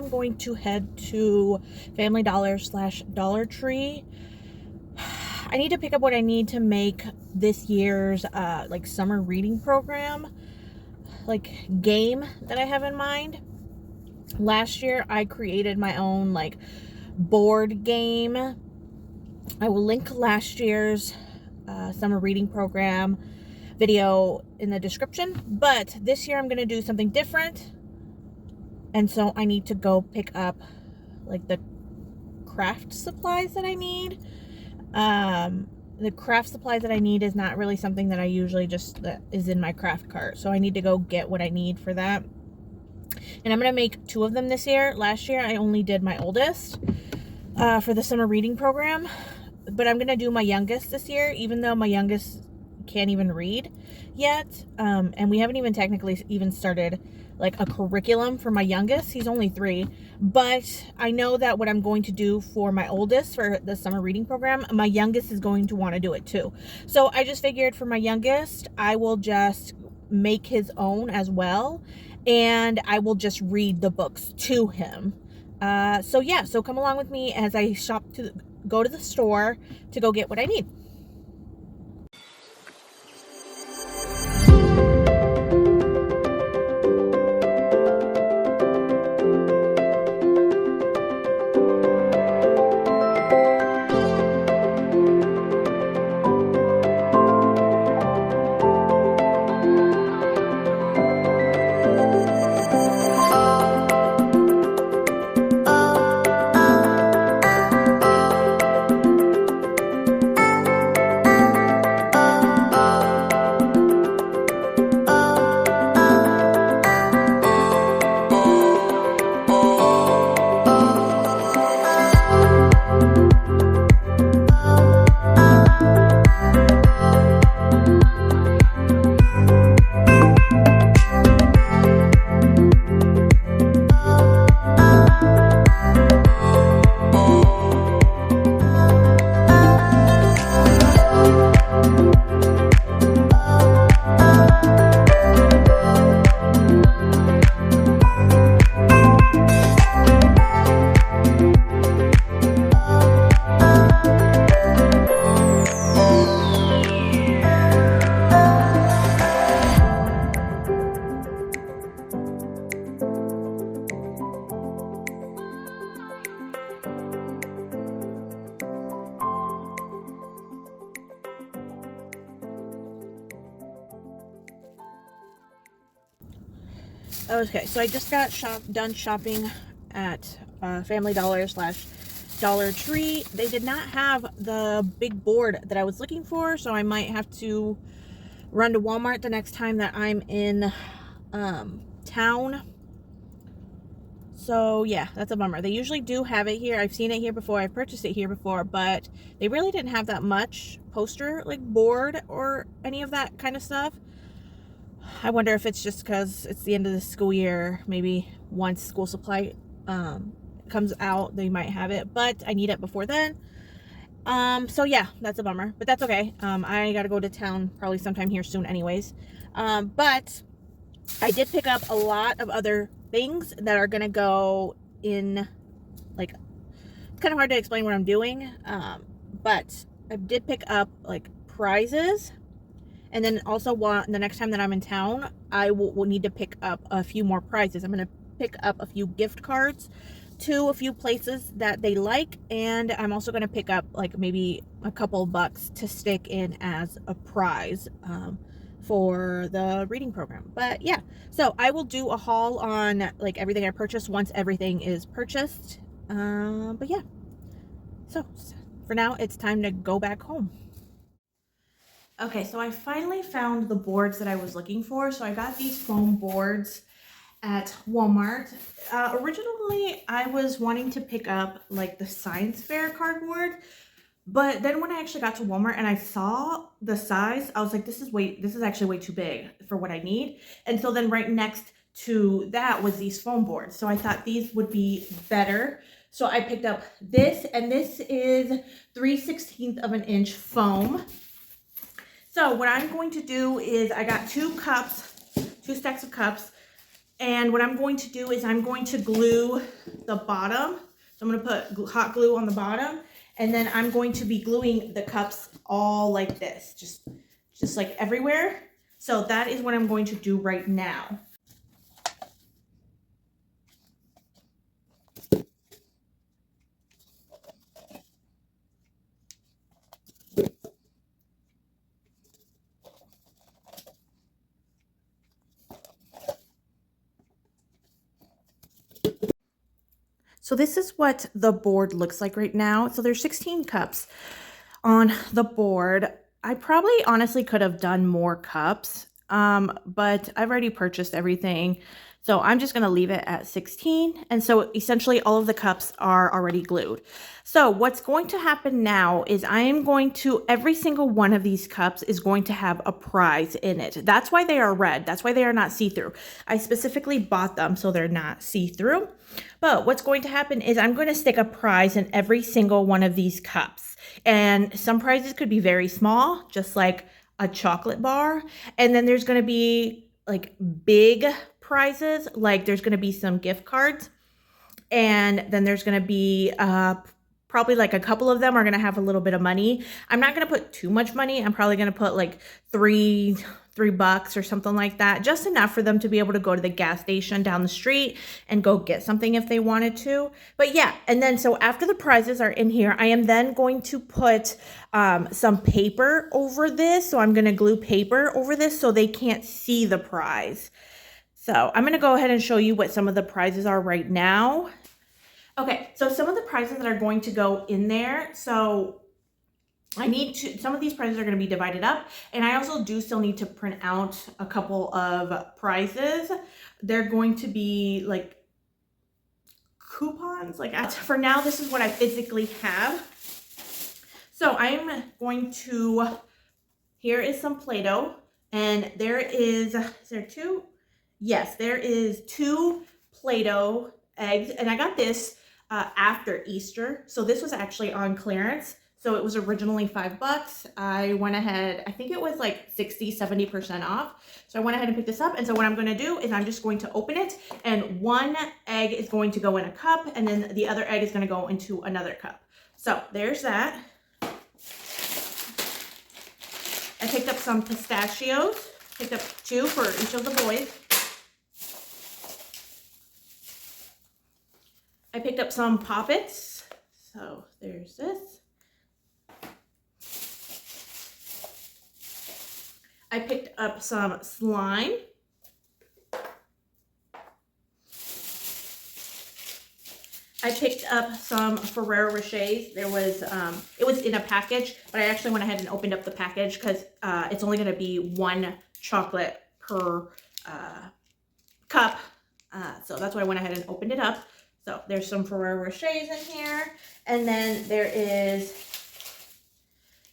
am going to head to Family Dollar / Dollar Tree. I need to pick up what I need to make this year's like summer reading program, like game that I have in mind. Last year I created my own like board game. I will link last year's summer reading program video in the description, but this year I'm going to do something different, and so I need to go pick up like the craft supplies that I need. The craft supplies that I need is not really something that I usually that is in my craft cart, so I need to go get what I need for that. And I'm going to make 2 of them this year. Last year I only did my oldest for the summer reading program, but I'm going to do my youngest this year, even though my youngest can't even read yet. And we haven't even technically even started like a curriculum for my youngest. He's only 3, but I know that what I'm going to do for my oldest for the summer reading program, my youngest is going to want to do it too. So I just figured for my youngest, I will just make his own as well, and I will just read the books to him. So yeah, so come along with me as I go to the store to go get what I need. Okay, so I just got done shopping at Family Dollar / Dollar Tree. They did not have the big board that I was looking for, so I might have to run to Walmart the next time that I'm in town. So yeah, that's a bummer. They usually do have it here. I've seen it here before. I've purchased it here before, but they really didn't have that much poster, like board or any of that kind of stuff. I wonder if it's just because it's the end of the school year. Maybe once school supply comes out, they might have it, but I need it before then. So yeah, that's a bummer, but that's okay. I gotta go to town probably sometime here soon anyways. But I did pick up a lot of other things that are gonna go in, like, it's kind of hard to explain what I'm doing, but I did pick up like prizes. And then also the next time that I'm in town, I will need to pick up a few more prizes. I'm going to pick up a few gift cards to a few places that they like. And I'm also going to pick up like maybe a couple bucks to stick in as a prize for the reading program. But yeah, so I will do a haul on like everything I purchased once everything is purchased. But yeah, so for now, it's time to go back home. Okay, so I finally found the boards that I was looking for. So I got these foam boards at Walmart. Originally, I was wanting to pick up like the science fair cardboard, but then when I actually got to Walmart and I saw the size, I was like, this is actually way too big for what I need. And so then right next to that was these foam boards. So I thought these would be better. So I picked up this, and this is 3/16 of an inch foam. So what I'm going to do is I got 2 stacks of cups. And what I'm going to do is I'm going to glue the bottom. So I'm going to put hot glue on the bottom, and then I'm going to be gluing the cups all like this, just like everywhere. So that is what I'm going to do right now. So this is what the board looks like right now. So there's 16 cups on the board. I probably honestly could have done more cups, but I've already purchased everything. So I'm just going to leave it at 16. And so essentially all of the cups are already glued. So what's going to happen now is I am going to, every single one of these cups is going to have a prize in it. That's why they are red. That's why they are not see-through. I specifically bought them so they're not see-through. But what's going to happen is I'm going to stick a prize in every single one of these cups. And some prizes could be very small, just like a chocolate bar. And then there's going to be like big prizes, like there's going to be some gift cards. And then there's going to be probably like a couple of them are going to have a little bit of money. I'm not going to put too much money. I'm probably going to put like $3 or something like that, just enough for them to be able to go to the gas station down the street and go get something if they wanted to. But yeah, and then so after the prizes are in here, I am then going to put some paper over this. So I'm going to glue paper over this so they can't see the prize. So I'm going to go ahead and show you what some of the prizes are right now. Okay, so some of the prizes that are going to go in there. So some of these prizes are going to be divided up, and I also do still need to print out a couple of prizes. They're going to be like coupons. For now, this is what I physically have. So I'm going to, here is some Play-Doh, and is there two? Yes, there is 2 Play-Doh eggs, and I got this after Easter. So this was actually on clearance. So it was originally $5. I went ahead, I think it was like 60-70% off. So I went ahead and picked this up. And so what I'm going to do is I'm just going to open it, and one egg is going to go in a cup, and then the other egg is going to go into another cup. So there's that. I picked up some pistachios, picked up 2 for each of the boys. I picked up some Poppets. So there's this. I picked up some slime. I picked up some Ferrero Rochers. There was, it was in a package, but I actually went ahead and opened up the package because it's only going to be 1 chocolate per cup. So that's why I went ahead and opened it up. So there's some Ferrero Rochers in here. And then there is,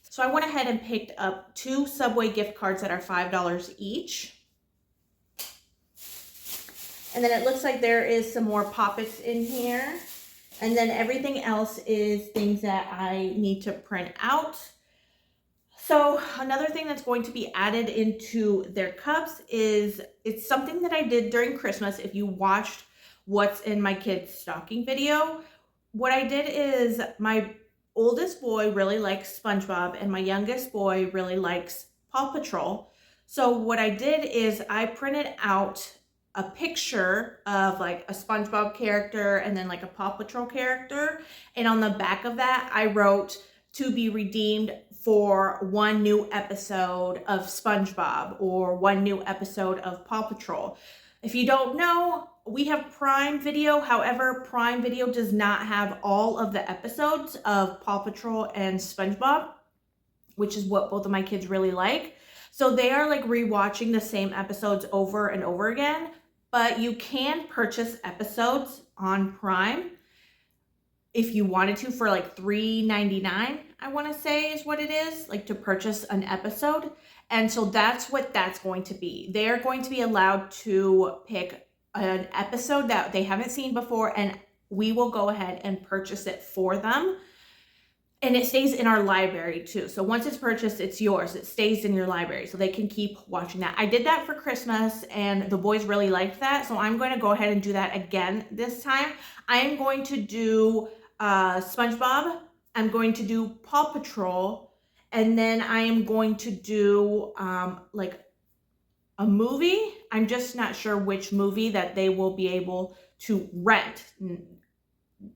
so I went ahead and picked up 2 Subway gift cards that are $5 each. And then it looks like there is some more Poppets in here. And then everything else is things that I need to print out. So another thing that's going to be added into their cups is, it's something that I did during Christmas. If you watched what's in my kids' stocking video, what I did is my oldest boy really likes SpongeBob and my youngest boy really likes Paw Patrol. So what I did is I printed out a picture of like a SpongeBob character and then like a Paw Patrol character. And on the back of that, I wrote to be redeemed for 1 new episode of SpongeBob or 1 new episode of Paw Patrol. If you don't know, we have Prime Video. However, Prime Video does not have all of the episodes of Paw Patrol and SpongeBob, which is what both of my kids really like. So they are like rewatching the same episodes over and over again, but you can purchase episodes on Prime if you wanted to for like $3.99, I want to say is what it is, like to purchase an episode. And so that's what that's going to be. They're going to be allowed to pick an episode that they haven't seen before, and we will go ahead and purchase it for them. And it stays in our library too. So once it's purchased, it's yours. It stays in your library so they can keep watching that. I did that for Christmas and the boys really liked that. So I'm going to go ahead and do that again this time. I am going to do SpongeBob. I'm going to do Paw Patrol. And then I am going to do like a movie. I'm just not sure which movie that they will be able to rent.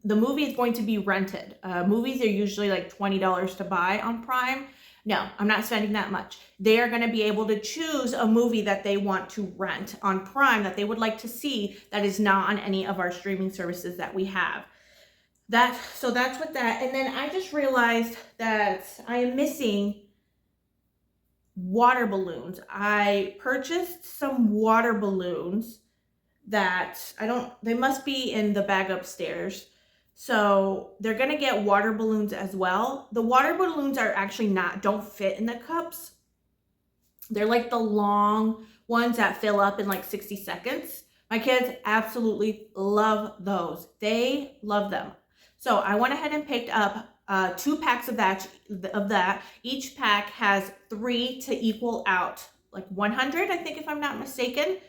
The movie is going to be rented. Movies are usually like $20 to buy on Prime. No, I'm not spending that much. They are going to be able to choose a movie that they want to rent on Prime that they would like to see that is not on any of our streaming services that we have. So that's what that. And then I just realized that I am missing water balloons. I purchased some water balloons that they must be in the bag upstairs. So they're going to get water balloons as well. The water balloons are actually don't fit in the cups. They're like the long ones that fill up in like 60 seconds. My kids absolutely love those. They love them. So I went ahead and picked up 2 packs of that. Each pack has 3 to equal out like 100, I think, if I'm not mistaken.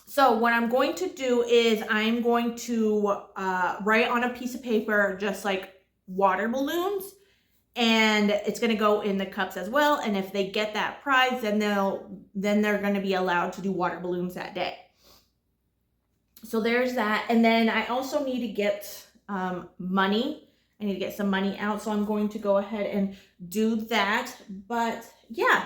So what I'm going to do is I'm going to write on a piece of paper just like water balloons, and it's going to go in the cups as well. And if they get that prize, then they're going to be allowed to do water balloons that day. So there's that. And then I also need to get money. I need to get some money out. So I'm going to go ahead and do that. But yeah.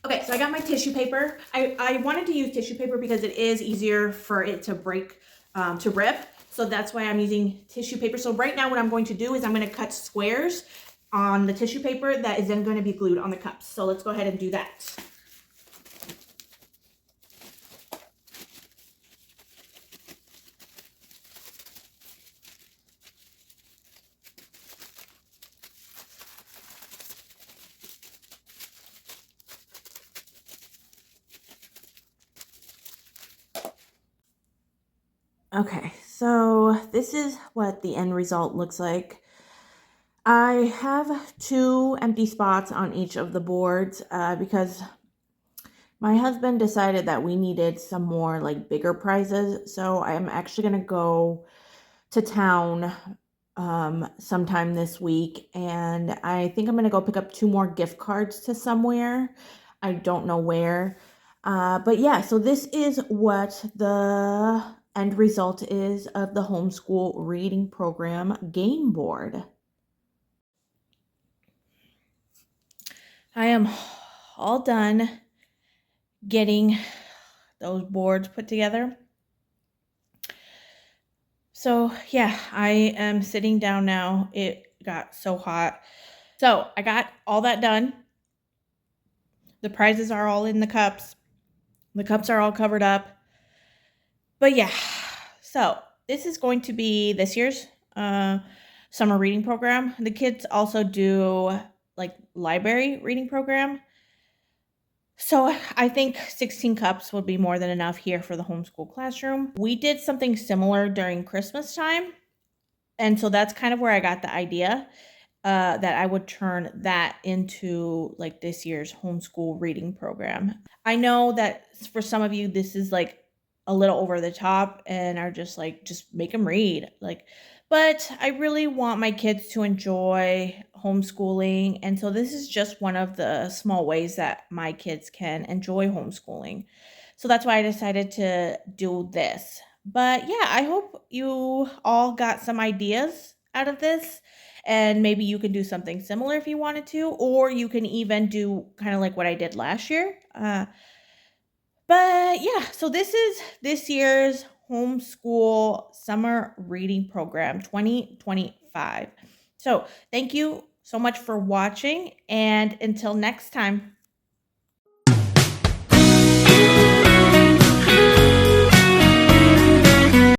Okay, so I got my tissue paper. I wanted to use tissue paper because it is easier for it to break, to rip. So that's why I'm using tissue paper. So right now what I'm going to do is I'm going to cut squares on the tissue paper that is then going to be glued on the cups. So let's go ahead and do that. Okay, so this is what the end result looks like. I have 2 empty spots on each of the boards because my husband decided that we needed some more like bigger prizes. So I'm actually going to go to town sometime this week, and I think I'm going to go pick up 2 more gift cards to somewhere. I don't know where. But yeah, so this is what the end result is of the homeschool reading program game board. I am all done getting those boards put together. So yeah, I am sitting down now. It got so hot. So I got all that done. The prizes are all in the cups. The cups are all covered up. But yeah, so this is going to be this year's summer reading program. The kids also do like library reading program. So I think 16 cups would be more than enough here for the homeschool classroom. We did something similar during Christmas time. And so that's kind of where I got the idea that I would turn that into like this year's homeschool reading program. I know that for some of you, this is like a little over the top and are just like, just make them read. But I really want my kids to enjoy homeschooling. And so this is just one of the small ways that my kids can enjoy homeschooling. So that's why I decided to do this. But yeah, I hope you all got some ideas out of this. And maybe you can do something similar if you wanted to, or you can even do kind of like what I did last year. But yeah, so this is this year's homeschool summer reading program 2025. So thank you so much for watching, and until next time.